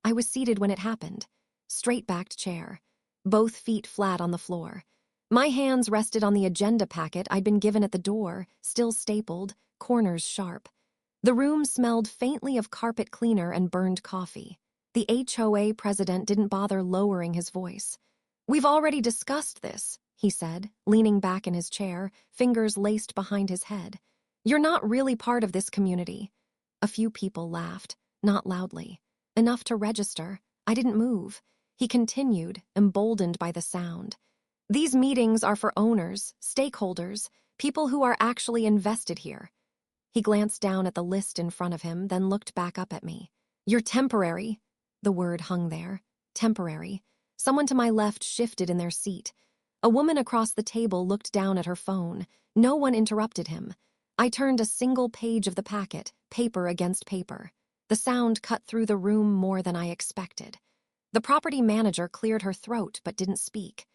I was seated when it happened. Straight-backed chair. Both feet flat on the floor. My hands rested on the agenda packet I'd been given at the door, still stapled, corners sharp. The room smelled faintly of carpet cleaner and burned coffee. The HOA president didn't bother lowering his voice. "We've already discussed this," he said, leaning back in his chair, fingers laced behind his head. "You're not really part of this community." A few people laughed, not loudly. Enough to register. I didn't move. He continued, emboldened by the sound. "These meetings are for owners, stakeholders, people who are actually invested here." He glanced down at the list in front of him, then looked back up at me. "You're temporary." The word hung there. Temporary. Someone to my left shifted in their seat. A woman across the table looked down at her phone. No one interrupted him. I turned a single page of the packet, paper against paper. The sound cut through the room more than I expected. The property manager cleared her throat but didn't speak.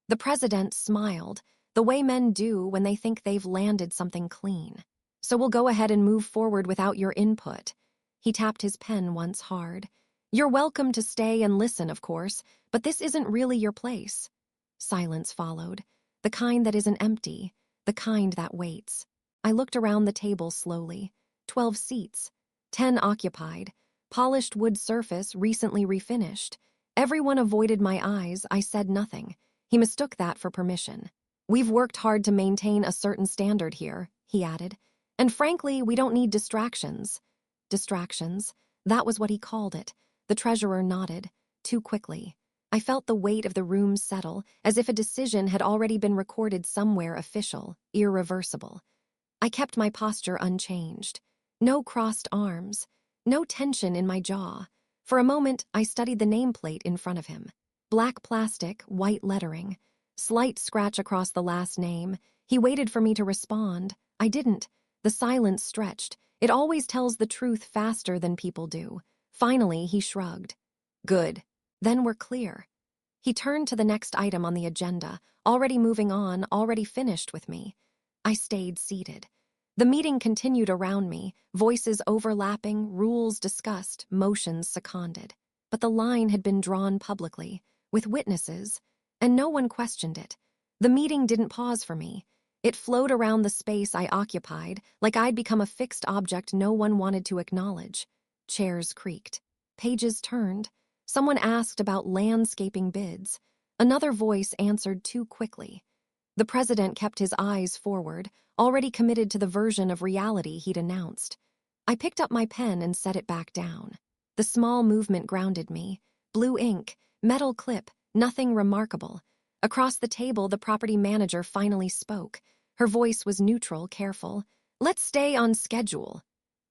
The president smiled, the way men do when they think they've landed something clean. "So we'll go ahead and move forward without your input." He tapped his pen once hard. "You're welcome to stay and listen, of course, but this isn't really your place." Silence followed, the kind that isn't empty, the kind that waits. I looked around the table slowly. 12 seats, 10 occupied, polished wood surface recently refinished. Everyone avoided my eyes. I said nothing. He mistook that for permission. "We've worked hard to maintain a certain standard here," he added. "And frankly, we don't need distractions." Distractions. That was what he called it. The treasurer nodded, too quickly. I felt the weight of the room settle, as if a decision had already been recorded somewhere official, irreversible. I kept my posture unchanged. No crossed arms. No tension in my jaw. For a moment, I studied the nameplate in front of him. Black plastic, white lettering. Slight scratch across the last name. He waited for me to respond. I didn't. The silence stretched. It always tells the truth faster than people do. Finally, he shrugged. "Good. Then we're clear." He turned to the next item on the agenda, already moving on, already finished with me. I stayed seated. The meeting continued around me, voices overlapping, rules discussed, motions seconded. But the line had been drawn publicly, with witnesses, and no one questioned it. The meeting didn't pause for me. It flowed around the space I occupied, like I'd become a fixed object no one wanted to acknowledge. Chairs creaked. Pages turned. Someone asked about landscaping bids. Another voice answered too quickly. The president kept his eyes forward, already committed to the version of reality he'd announced. I picked up my pen and set it back down. The small movement grounded me. Blue ink, metal clip, nothing remarkable. Across the table, the property manager finally spoke. Her voice was neutral, careful. "Let's stay on schedule."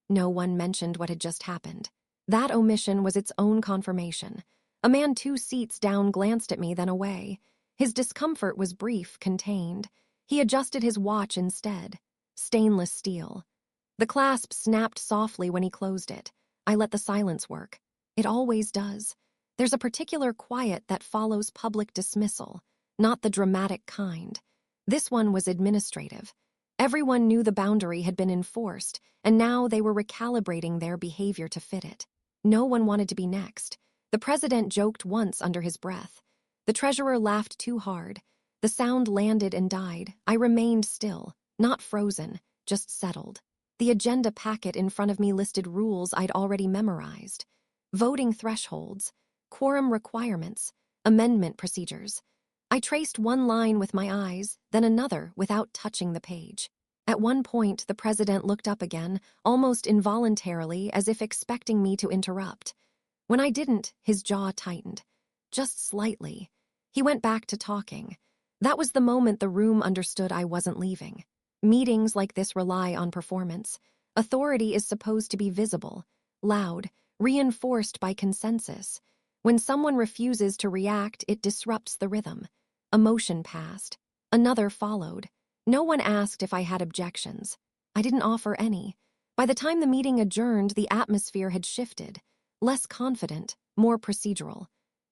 No one mentioned what had just happened. That omission was its own confirmation. A man 2 seats down glanced at me, then away. His discomfort was brief, contained. He adjusted his watch instead. Stainless steel. The clasp snapped softly when he closed it. I let the silence work. It always does. There's a particular quiet that follows public dismissal, not the dramatic kind. This one was administrative. Everyone knew the boundary had been enforced, and now they were recalibrating their behavior to fit it. No one wanted to be next. The president joked once under his breath. The treasurer laughed too hard. The sound landed and died. I remained still, not frozen, just settled. The agenda packet in front of me listed rules I'd already memorized. Voting thresholds, quorum requirements, amendment procedures. I traced one line with my eyes, then another without touching the page. At one point, the president looked up again, almost involuntarily, as if expecting me to interrupt. When I didn't, his jaw tightened. Just slightly. He went back to talking. That was the moment the room understood I wasn't leaving. Meetings like this rely on performance. Authority is supposed to be visible, loud, reinforced by consensus. When someone refuses to react, it disrupts the rhythm. A motion passed. Another followed. No one asked if I had objections. I didn't offer any. By the time the meeting adjourned, the atmosphere had shifted. Less confident, more procedural.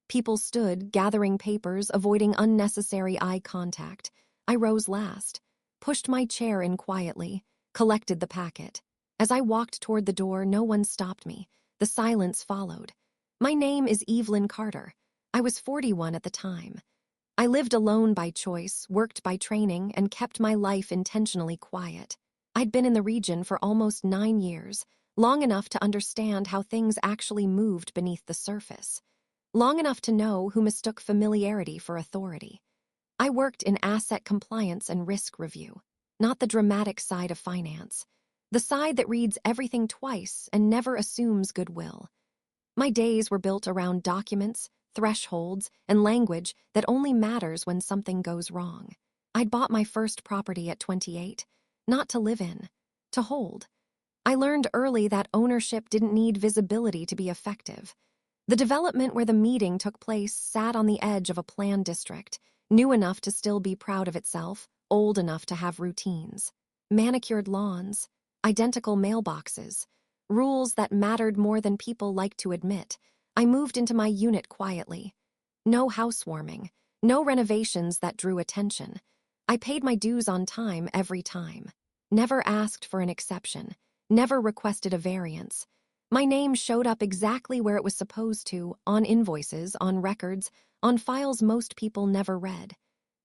People stood, gathering papers, avoiding unnecessary eye contact. I rose last, pushed my chair in quietly, collected the packet. As I walked toward the door, no one stopped me. The silence followed. My name is Evelyn Carter. I was 41 at the time. I lived alone by choice, worked by training, and kept my life intentionally quiet. I'd been in the region for almost 9 years, long enough to understand how things actually moved beneath the surface, long enough to know who mistook familiarity for authority. I worked in asset compliance and risk review, not the dramatic side of finance, the side that reads everything twice and never assumes goodwill. My days were built around documents, thresholds, and language that only matters when something goes wrong. I'd bought my first property at 28, not to live in, to hold. I learned early that ownership didn't need visibility to be effective. The development where the meeting took place sat on the edge of a planned district, new enough to still be proud of itself, old enough to have routines. Manicured lawns, identical mailboxes, rules that mattered more than people like to admit. I moved into my unit quietly. No housewarming, no renovations that drew attention. I paid my dues on time every time. Never asked for an exception, never requested a variance. My name showed up exactly where it was supposed to, on invoices, on records, on files most people never read.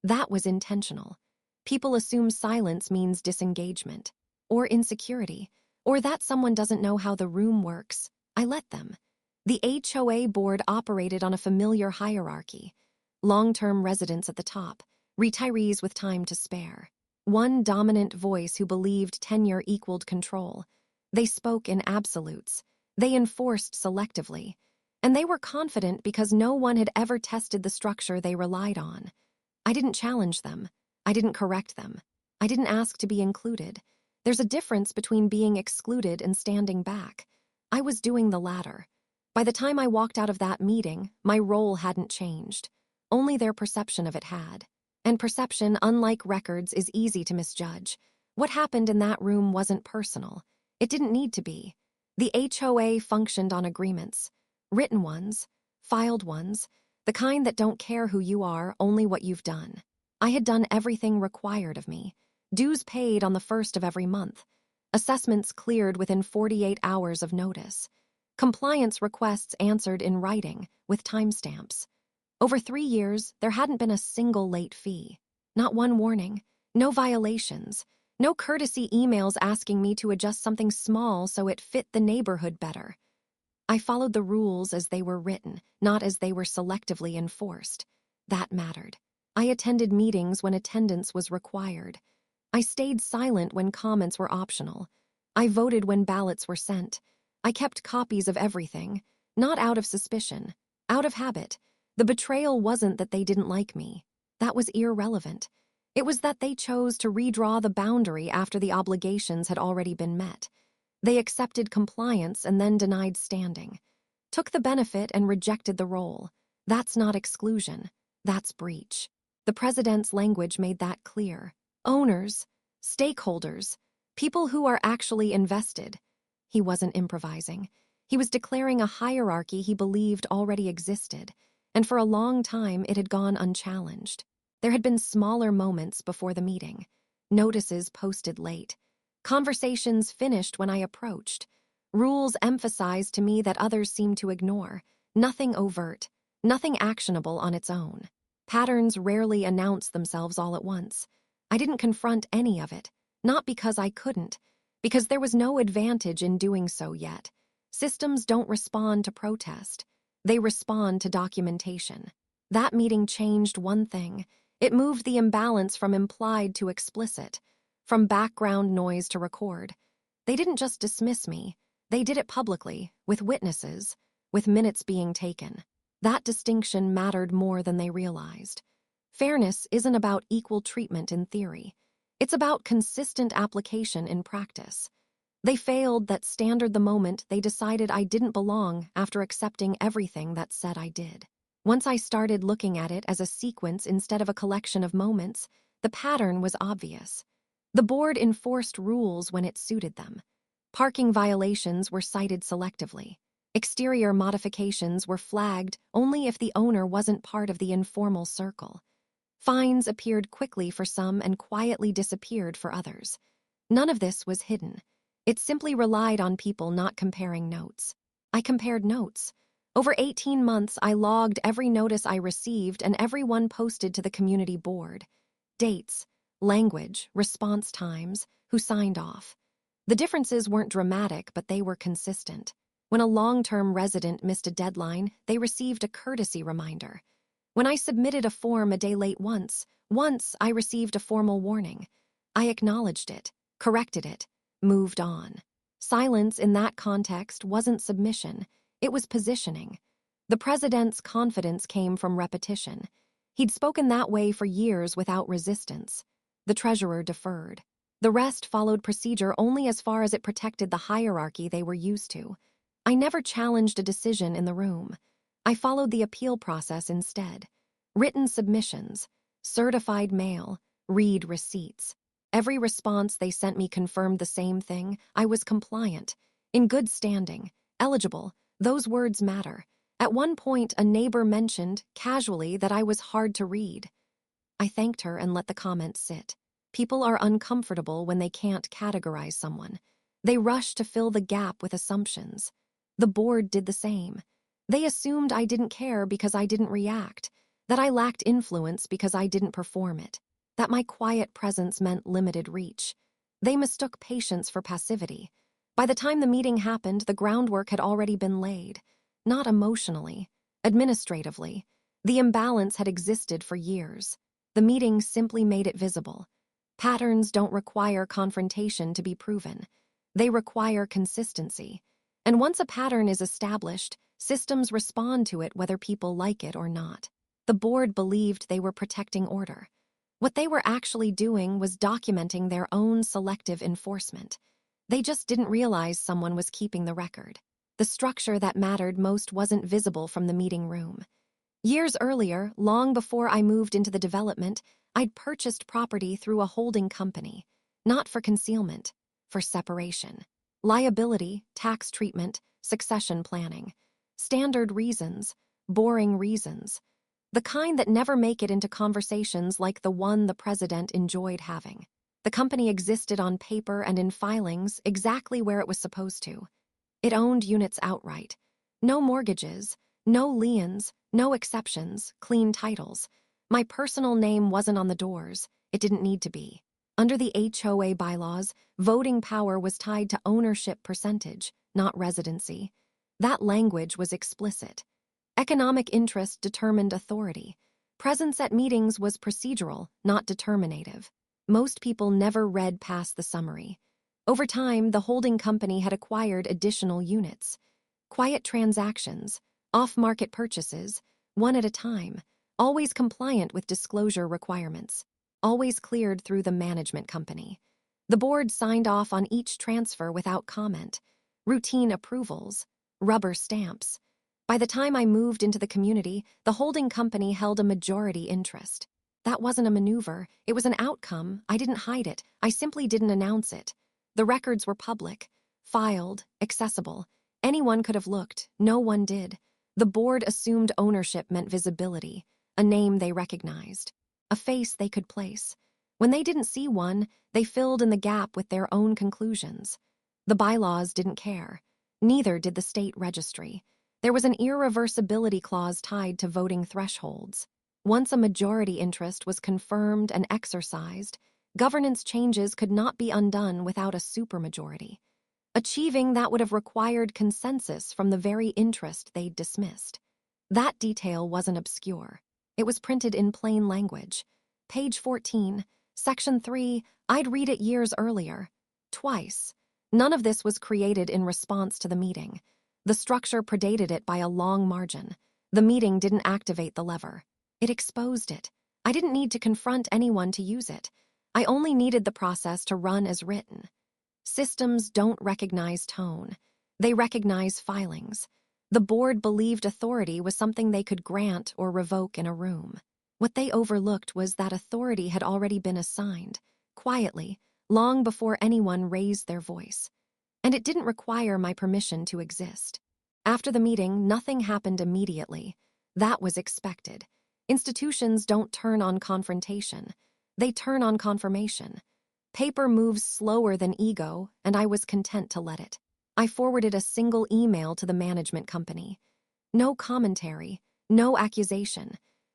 That was intentional. People assume silence means disengagement, or insecurity, or that someone doesn't know how the room works. I let them. The HOA board operated on a familiar hierarchy. Long-term residents at the top, retirees with time to spare. One dominant voice who believed tenure equaled control. They spoke in absolutes. They enforced selectively. And they were confident because no one had ever tested the structure they relied on. I didn't challenge them. I didn't correct them. I didn't ask to be included. There's a difference between being excluded and standing back. I was doing the latter. By the time I walked out of that meeting, my role hadn't changed. Only their perception of it had. And perception, unlike records, is easy to misjudge. What happened in that room wasn't personal. It didn't need to be. The HOA functioned on agreements. Written ones, filed ones, the kind that don't care who you are, only what you've done. I had done everything required of me. Dues paid on the first of every month. Assessments cleared within 48 hours of notice. Compliance requests answered in writing, with timestamps. Over 3 years, there hadn't been a single late fee. Not one warning, no violations, no courtesy emails asking me to adjust something small so it fit the neighborhood better. I followed the rules as they were written, not as they were selectively enforced. That mattered. I attended meetings when attendance was required. I stayed silent when comments were optional. I voted when ballots were sent. I kept copies of everything, not out of suspicion, out of habit. The betrayal wasn't that they didn't like me. That was irrelevant. It was that they chose to redraw the boundary after the obligations had already been met. They accepted compliance and then denied standing. Took the benefit and rejected the role. That's not exclusion. That's breach. The president's language made that clear. Owners, stakeholders, people who are actually invested. He wasn't improvising. He was declaring a hierarchy he believed already existed, and for a long time it had gone unchallenged. There had been smaller moments before the meeting. Notices posted late. Conversations finished when I approached. Rules emphasized to me that others seemed to ignore. Nothing overt, nothing actionable on its own. Patterns rarely announce themselves all at once. I didn't confront any of it, not because I couldn't, because there was no advantage in doing so yet. Systems don't respond to protest. They respond to documentation. That meeting changed one thing. It moved the imbalance from implied to explicit, from background noise to record. They didn't just dismiss me. They did it publicly, with witnesses, with minutes being taken. That distinction mattered more than they realized. Fairness isn't about equal treatment in theory. It's about consistent application in practice. They failed that standard the moment they decided I didn't belong after accepting everything that said I did. Once I started looking at it as a sequence instead of a collection of moments, the pattern was obvious. The board enforced rules when it suited them. Parking violations were cited selectively. Exterior modifications were flagged only if the owner wasn't part of the informal circle. Fines appeared quickly for some and quietly disappeared for others. None of this was hidden. It simply relied on people not comparing notes. I compared notes. Over 18 months, I logged every notice I received and every one posted to the community board. Dates, language, response times, who signed off. The differences weren't dramatic, but they were consistent. When a long-term resident missed a deadline, they received a courtesy reminder. When I submitted a form a day late once I received a formal warning. I acknowledged it, corrected it, moved on. Silence in that context wasn't submission, it was positioning. The president's confidence came from repetition. He'd spoken that way for years without resistance. The treasurer deferred. The rest followed procedure only as far as it protected the hierarchy they were used to. I never challenged a decision in the room. I followed the appeal process instead. Written submissions, certified mail, read receipts. Every response they sent me confirmed the same thing. I was compliant, in good standing, eligible. Those words matter. At one point, a neighbor mentioned, casually, that I was hard to read. I thanked her and let the comment sit. People are uncomfortable when they can't categorize someone. They rush to fill the gap with assumptions. The board did the same. They assumed I didn't care because I didn't react, that I lacked influence because I didn't perform it, that my quiet presence meant limited reach. They mistook patience for passivity. By the time the meeting happened, the groundwork had already been laid. Not emotionally, administratively. The imbalance had existed for years. The meeting simply made it visible. Patterns don't require confrontation to be proven. They require consistency. And once a pattern is established, systems respond to it whether people like it or not. The board believed they were protecting order. What they were actually doing was documenting their own selective enforcement. They just didn't realize someone was keeping the record. The structure that mattered most wasn't visible from the meeting room. Years earlier, long before I moved into the development, I'd purchased property through a holding company, not for concealment, for separation. Liability, tax treatment, succession planning. Standard reasons, boring reasons. The kind that never make it into conversations like the one the president enjoyed having. The company existed on paper and in filings exactly where it was supposed to. It owned units outright. No mortgages, no liens, no exceptions, clean titles. My personal name wasn't on the doors. It didn't need to be. Under the HOA bylaws, voting power was tied to ownership percentage, not residency. That language was explicit. Economic interest determined authority. Presence at meetings was procedural, not determinative. Most people never read past the summary. Over time, the holding company had acquired additional units. Quiet transactions, off-market purchases, one at a time, always compliant with disclosure requirements, always cleared through the management company. The board signed off on each transfer without comment. Routine approvals, rubber stamps. By the time I moved into the community, the holding company held a majority interest. That wasn't a maneuver, it was an outcome. I didn't hide it, I simply didn't announce it. The records were public, filed, accessible. Anyone could have looked, no one did. The board assumed ownership meant visibility, a name they recognized, a face they could place. When they didn't see one, they filled in the gap with their own conclusions. The bylaws didn't care. Neither did the state registry. There was an irreversibility clause tied to voting thresholds. Once a majority interest was confirmed and exercised, governance changes could not be undone without a supermajority. Achieving that would have required consensus from the very interest they'd dismissed. That detail wasn't obscure. It was printed in plain language. Page 14, Section 3, I'd read it years earlier. Twice. None of this was created in response to the meeting. The structure predated it by a long margin. The meeting didn't activate the lever. It exposed it. I didn't need to confront anyone to use it. I only needed the process to run as written. Systems don't recognize tone. They recognize filings. The board believed authority was something they could grant or revoke in a room. What they overlooked was that authority had already been assigned, quietly, long before anyone raised their voice. And it didn't require my permission to exist. After the meeting, nothing happened immediately. That was expected. Institutions don't turn on confrontation. They turn on confirmation. Paper moves slower than ego, and I was content to let it. I forwarded a single email to the management company. No commentary, no accusation.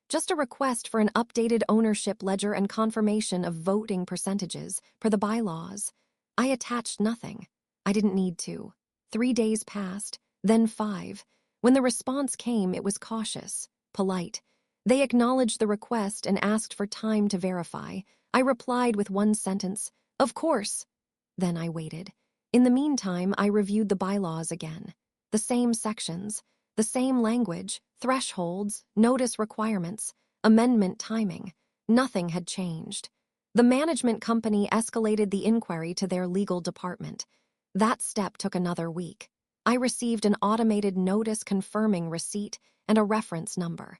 Just a request for an updated ownership ledger and confirmation of voting percentages per the bylaws. I attached nothing. I didn't need to. 3 days passed, then 5. When the response came, it was cautious, polite. They acknowledged the request and asked for time to verify. I replied with one sentence, "Of course." Then I waited. In the meantime, I reviewed the bylaws again. The same sections, the same language, thresholds, notice requirements, amendment timing. Nothing had changed. The management company escalated the inquiry to their legal department. That step took another week. I received an automated notice confirming receipt and a reference number.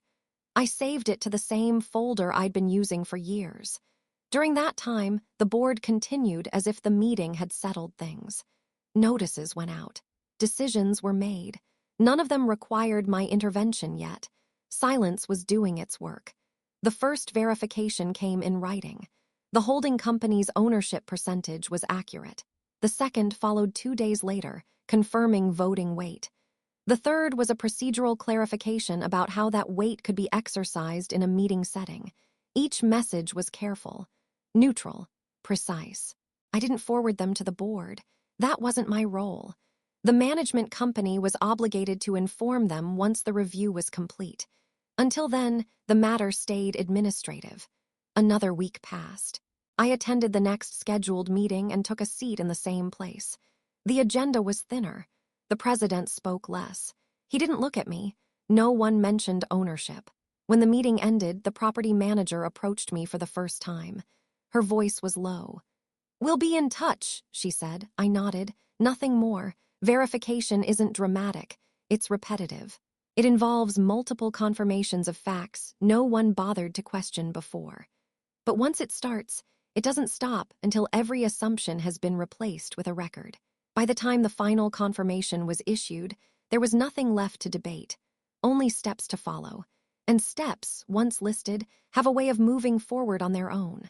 I saved it to the same folder I'd been using for years. During that time, the board continued as if the meeting had settled things. Notices went out. Decisions were made. None of them required my intervention yet. Silence was doing its work. The first verification came in writing. The holding company's ownership percentage was accurate. The second followed 2 days later, confirming voting weight. The third was a procedural clarification about how that weight could be exercised in a meeting setting. Each message was careful, neutral, precise. I didn't forward them to the board. That wasn't my role. The management company was obligated to inform them once the review was complete. Until then, the matter stayed administrative. Another week passed. I attended the next scheduled meeting and took a seat in the same place. The agenda was thinner. The president spoke less. He didn't look at me. No one mentioned ownership. When the meeting ended, the property manager approached me for the first time. Her voice was low. "We'll be in touch," she said. I nodded. Nothing more. Verification isn't dramatic. It's repetitive. It involves multiple confirmations of facts no one bothered to question before. But once it starts, it doesn't stop until every assumption has been replaced with a record. By the time the final confirmation was issued, there was nothing left to debate, only steps to follow. And steps, once listed, have a way of moving forward on their own.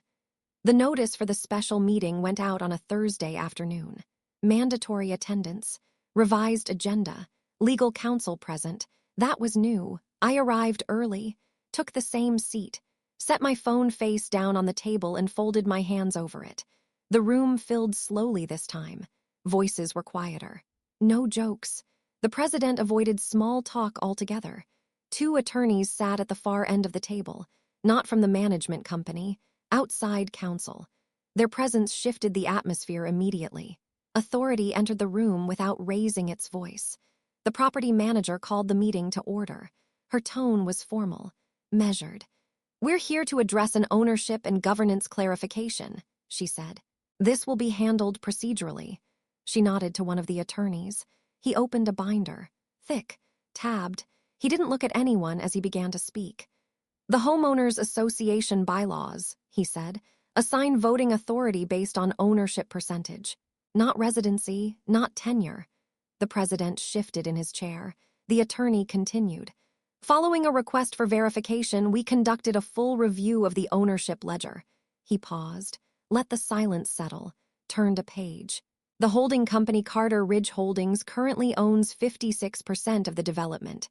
The notice for the special meeting went out on a Thursday afternoon. Mandatory attendance, revised agenda, legal counsel present. That was new. I arrived early, took the same seat, set my phone face down on the table and folded my hands over it. The room filled slowly this time. Voices were quieter. No jokes. The president avoided small talk altogether. 2 attorneys sat at the far end of the table, not from the management company, outside counsel. Their presence shifted the atmosphere immediately. Authority entered the room without raising its voice. The property manager called the meeting to order. Her tone was formal, measured. "We're here to address an ownership and governance clarification," she said. "This will be handled procedurally." She nodded to one of the attorneys. He opened a binder, thick, tabbed. He didn't look at anyone as he began to speak. "The Homeowners Association bylaws," he said, "assign voting authority based on ownership percentage. Not residency, not tenure." The president shifted in his chair. The attorney continued. "Following a request for verification, we conducted a full review of the ownership ledger." He paused, let the silence settle, turned a page. "The holding company Carter Ridge Holdings currently owns 56% of the development."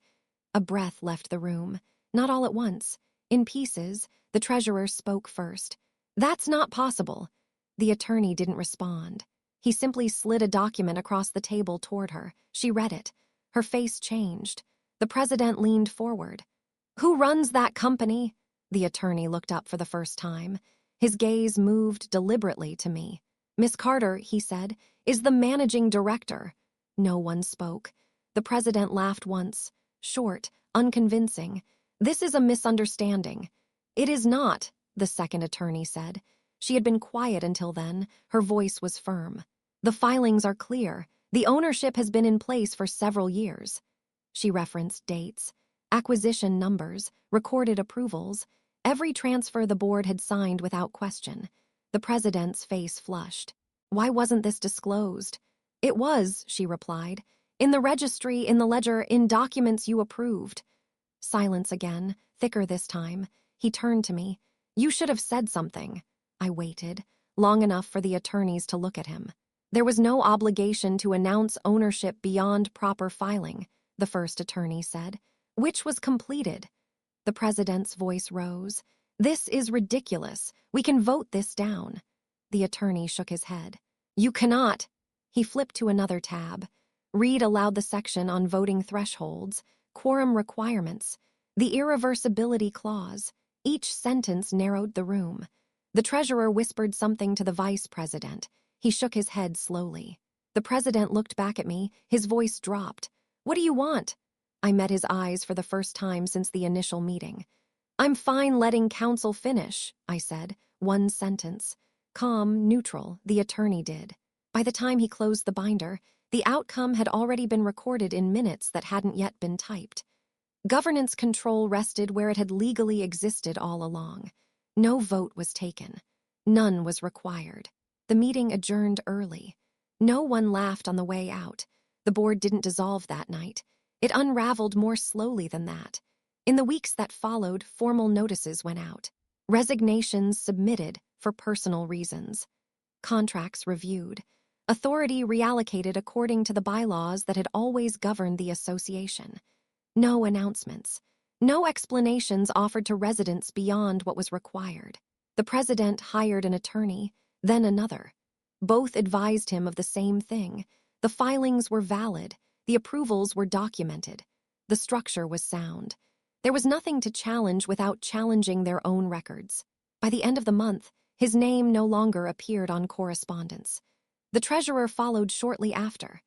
A breath left the room, not all at once. In pieces, the treasurer spoke first. "That's not possible." The attorney didn't respond. He simply slid a document across the table toward her. She read it. Her face changed. The president leaned forward. "Who runs that company?" The attorney looked up for the first time. His gaze moved deliberately to me. "Miss Carter," he said, "is the managing director." No one spoke. The president laughed once, short, unconvincing. "This is a misunderstanding." "It is not," the second attorney said. She had been quiet until then. Her voice was firm. "The filings are clear. The ownership has been in place for several years." She referenced dates, acquisition numbers, recorded approvals. Every transfer the board had signed without question. The president's face flushed. "Why wasn't this disclosed?" "It was," she replied. "In the registry, in the ledger, in documents you approved." Silence again, thicker this time. He turned to me. "You should have said something." I waited, long enough for the attorneys to look at him. "There was no obligation to announce ownership beyond proper filing," the first attorney said. which was completed. The president's voice rose. This is ridiculous. We can vote this down. The attorney shook his head. You cannot. He flipped to another tab. Read aloud the section on voting thresholds, quorum requirements, the irreversibility clause. Each sentence narrowed the room. The treasurer whispered something to the vice president. He shook his head slowly. The president looked back at me. His voice dropped. What do you want? I met his eyes for the first time since the initial meeting. I'm fine letting counsel finish, I said. One sentence. Calm, neutral, the attorney did. By the time he closed the binder, the outcome had already been recorded in minutes that hadn't yet been typed. Governance control rested where it had legally existed all along. No vote was taken. None was required. The meeting adjourned early. No one laughed on the way out. The board didn't dissolve that night. It unraveled more slowly than that. In the weeks that followed, formal notices went out. Resignations submitted for personal reasons. Contracts reviewed. Authority reallocated according to the bylaws that had always governed the association. No announcements. No explanations offered to residents beyond what was required. The president hired an attorney, then another. Both advised him of the same thing. The filings were valid. The approvals were documented. The structure was sound. There was nothing to challenge without challenging their own records. By the end of the month, his name no longer appeared on correspondence. The treasurer followed shortly after.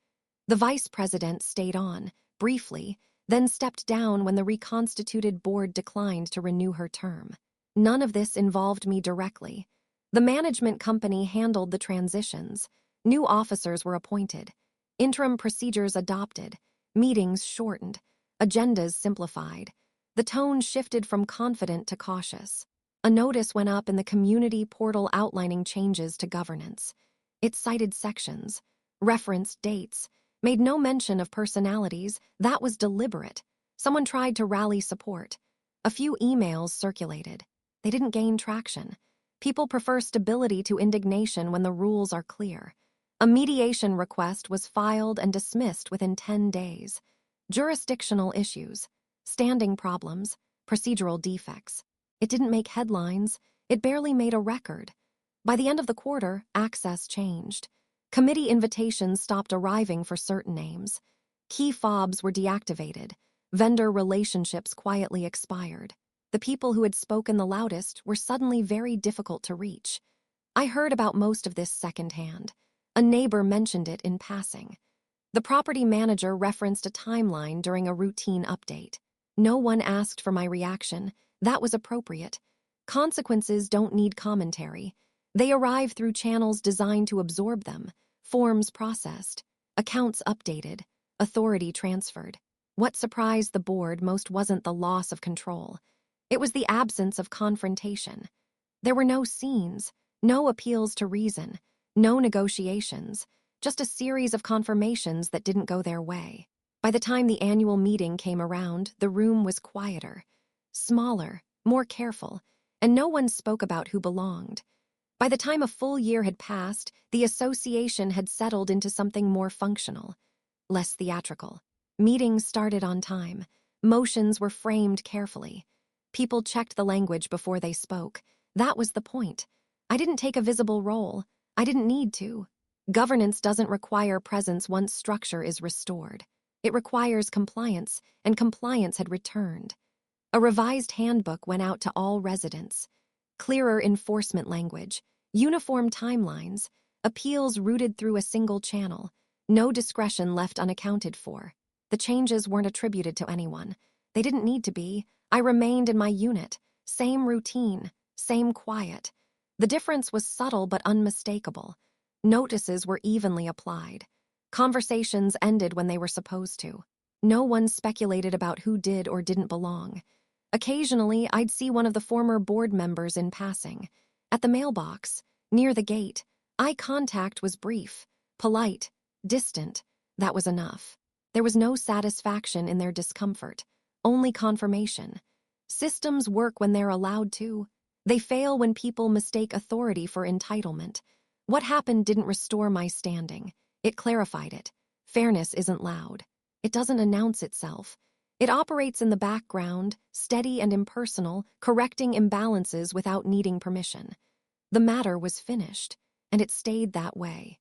The vice president stayed on, briefly, then stepped down when the reconstituted board declined to renew her term. None of this involved me directly. The management company handled the transitions. New officers were appointed. Interim procedures adopted. Meetings shortened. Agendas simplified. The tone shifted from confident to cautious. A notice went up in the community portal outlining changes to governance. It cited sections, referenced dates, made no mention of personalities. That was deliberate. Someone tried to rally support. A few emails circulated. They didn't gain traction. People prefer stability to indignation when the rules are clear. A mediation request was filed and dismissed within 10 days. Jurisdictional issues, standing problems, procedural defects. It didn't make headlines. It barely made a record. By the end of the quarter, access changed. Committee invitations stopped arriving for certain names. Key fobs were deactivated. Vendor relationships quietly expired. The people who had spoken the loudest were suddenly very difficult to reach. I heard about most of this secondhand. A neighbor mentioned it in passing. The property manager referenced a timeline during a routine update. No one asked for my reaction. That was appropriate. Consequences don't need commentary. They arrive through channels designed to absorb them, forms processed, accounts updated, authority transferred. What surprised the board most wasn't the loss of control. It was the absence of confrontation. There were no scenes, no appeals to reason, no negotiations, just a series of confirmations that didn't go their way. By the time the annual meeting came around, the room was quieter, smaller, more careful, and no one spoke about who belonged. By the time a full year had passed, the association had settled into something more functional, less theatrical. Meetings started on time. Motions were framed carefully. People checked the language before they spoke. That was the point. I didn't take a visible role. I didn't need to. Governance doesn't require presence once structure is restored. It requires compliance, and compliance had returned. A revised handbook went out to all residents. Clearer enforcement language, uniform timelines, appeals routed through a single channel, no discretion left unaccounted for. The changes weren't attributed to anyone. They didn't need to be. I remained in my unit. Same routine, same quiet. The difference was subtle but unmistakable. Notices were evenly applied. Conversations ended when they were supposed to. No one speculated about who did or didn't belong. Occasionally, I'd see one of the former board members in passing. At the mailbox, near the gate, eye contact was brief, polite, distant. That was enough. There was no satisfaction in their discomfort, only confirmation. Systems work when they're allowed to. They fail when people mistake authority for entitlement. What happened didn't restore my standing. It clarified it. Fairness isn't loud. It doesn't announce itself. It operates in the background, steady and impersonal, correcting imbalances without needing permission. The matter was finished, and it stayed that way.